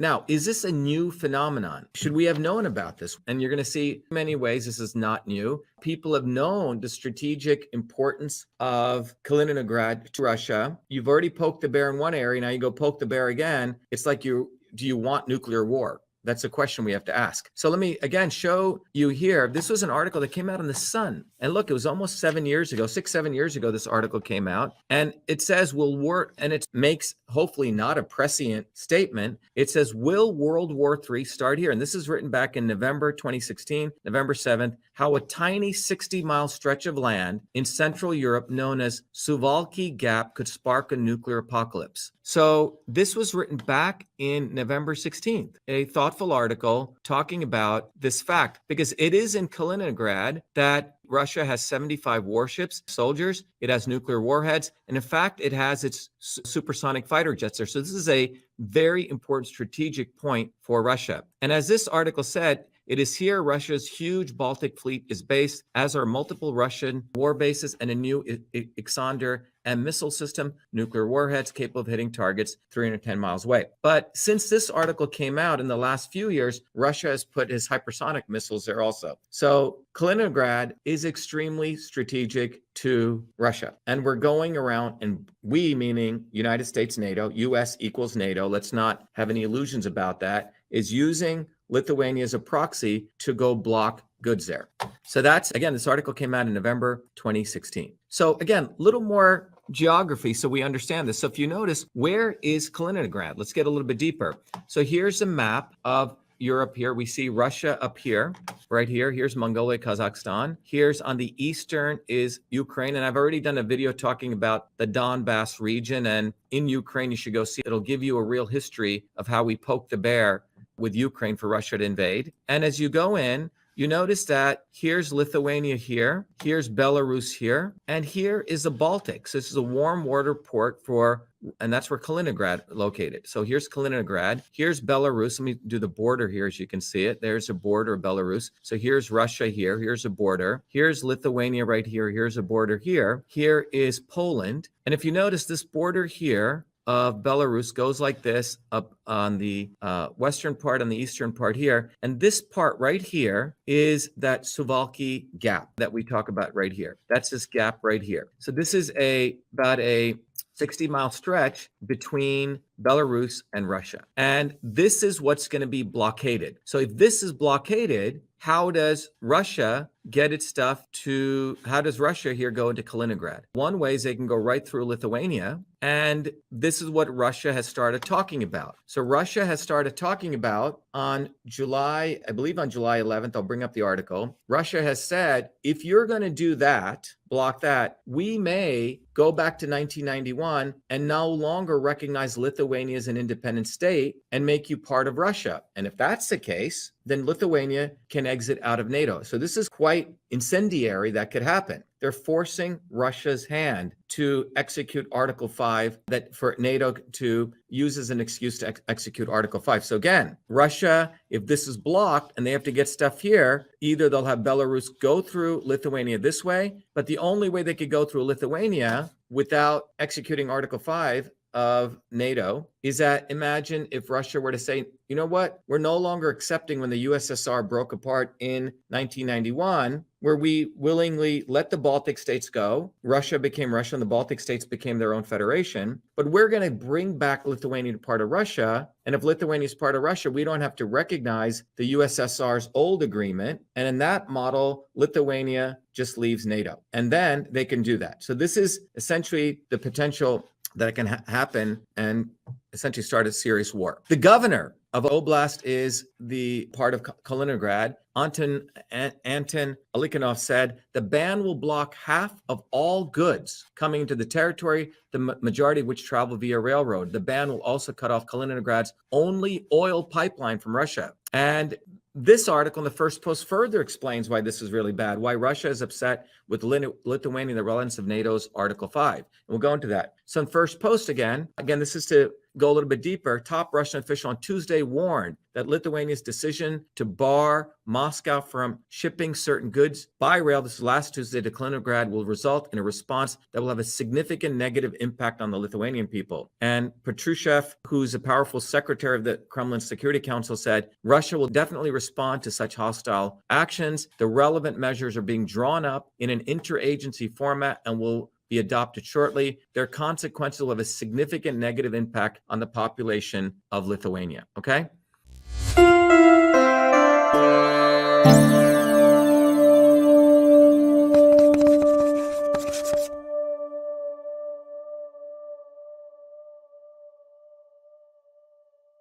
Now, is this a new phenomenon? Should we have known about this? And you're going to see in many ways this is not new. People have known the strategic importance of Kaliningrad to Russia. You've already poked the bear in one area. Now you go poke the bear again. It's like do you want nuclear war? That's a question we have to ask. So let me again show you here. This was an article that came out in The Sun. And look, it was almost 7 years ago, 6-7 years ago, this article came out. And it says, and it makes hopefully not a prescient statement. It says, will World War III start here? And this is written back in November 2016, November 7th, how a tiny 60-mile stretch of land in Central Europe known as Suwalki Gap could spark a nuclear apocalypse. So this was written back in November 16th, a thoughtful article talking about this fact, because it is in Kaliningrad that Russia has 75 warships, soldiers. It has nuclear warheads. And in fact, it has its supersonic fighter jets there. So this is a very important strategic point for Russia. And as this article said, it is here Russia's huge Baltic fleet is based, as are multiple Russian war bases and a new Iskander and missile system, nuclear warheads capable of hitting targets 310 miles away. But since this article came out in the last few years, Russia has put his hypersonic missiles there also. So Kaliningrad is extremely strategic to Russia. And we're going around, and we, meaning United States, NATO, US equals NATO, let's not have any illusions about that, is using Lithuania as a proxy to go block goods there. So that's, again, this article came out in November 2016. So again, little more geography so we understand this. So if you notice, where is Kaliningrad? Let's get a little bit deeper. So here's a map of Europe here. We see Russia up here, right here. Here's Mongolia, Kazakhstan. Here's on the eastern is Ukraine. And I've already done a video talking about the Donbass region. And in Ukraine, you should go see, it'll give you a real history of how we poke the bear with Ukraine for Russia to invade. And as you go in, you notice that here's Lithuania here, here's Belarus here, and here is the Baltics. This is a warm water port and that's where Kaliningrad located. So here's Kaliningrad, here's Belarus. Let me do the border here as you can see it. There's a border of Belarus. So here's Russia here, here's a border. Here's Lithuania right here, here's a border here. Here is Poland. And if you notice this border here of Belarus goes like this up on the western part, on the eastern part here. And this part right here is that Suwalki Gap that we talk about right here. That's this gap right here. So this is about a 60-mile stretch between Belarus and Russia. And this is what's going to be blockaded. So if this is blockaded, how does Russia get its stuff how does Russia here go into Kaliningrad? One way is they can go right through Lithuania. And this is what Russia has started talking about. So Russia has started talking about on July 11th, I'll bring up the article. Russia has said, if you're going to do that, block that, we may go back to 1991 and no longer recognize Lithuania as an independent state and make you part of Russia. And if that's the case, then Lithuania can exit out of NATO. So this is quite incendiary that could happen. They're forcing Russia's hand to execute Article 5, that for NATO to use as an excuse to execute Article 5. So again, Russia, if this is blocked and they have to get stuff here, either they'll have Belarus go through Lithuania this way, but the only way they could go through Lithuania without executing Article 5 of NATO is that, imagine if Russia were to say, you know what, we're no longer accepting when the USSR broke apart in 1991, where we willingly let the Baltic states go. Russia became Russia and the Baltic states became their own federation. But we're going to bring back Lithuania to part of Russia. And if Lithuania is part of Russia, we don't have to recognize the USSR's old agreement. And in that model, Lithuania just leaves NATO. And then they can do that. So this is essentially the potential that can happen and essentially start a serious war. The governor of Oblast is the part of Kaliningrad. Anton Alikhanov said, the ban will block half of all goods coming into the territory, the majority of which travel via railroad. The ban will also cut off Kaliningrad's only oil pipeline from Russia. And this article in the first post further explains why this is really bad, why Russia is upset with Lithuania, the relevance of NATO's Article 5. And we'll go into that. So in first post again, this is to go a little bit deeper, top Russian official on Tuesday warned that Lithuania's decision to bar Moscow from shipping certain goods by rail this last Tuesday to Kaliningrad will result in a response that will have a significant negative impact on the Lithuanian people. And Patrushev, who's a powerful secretary of the Kremlin Security Council, said Russia will definitely respond to such hostile actions. The relevant measures are being drawn up in an interagency format and will be adopted shortly. Their consequences will have a significant negative impact on the population of Lithuania. Okay?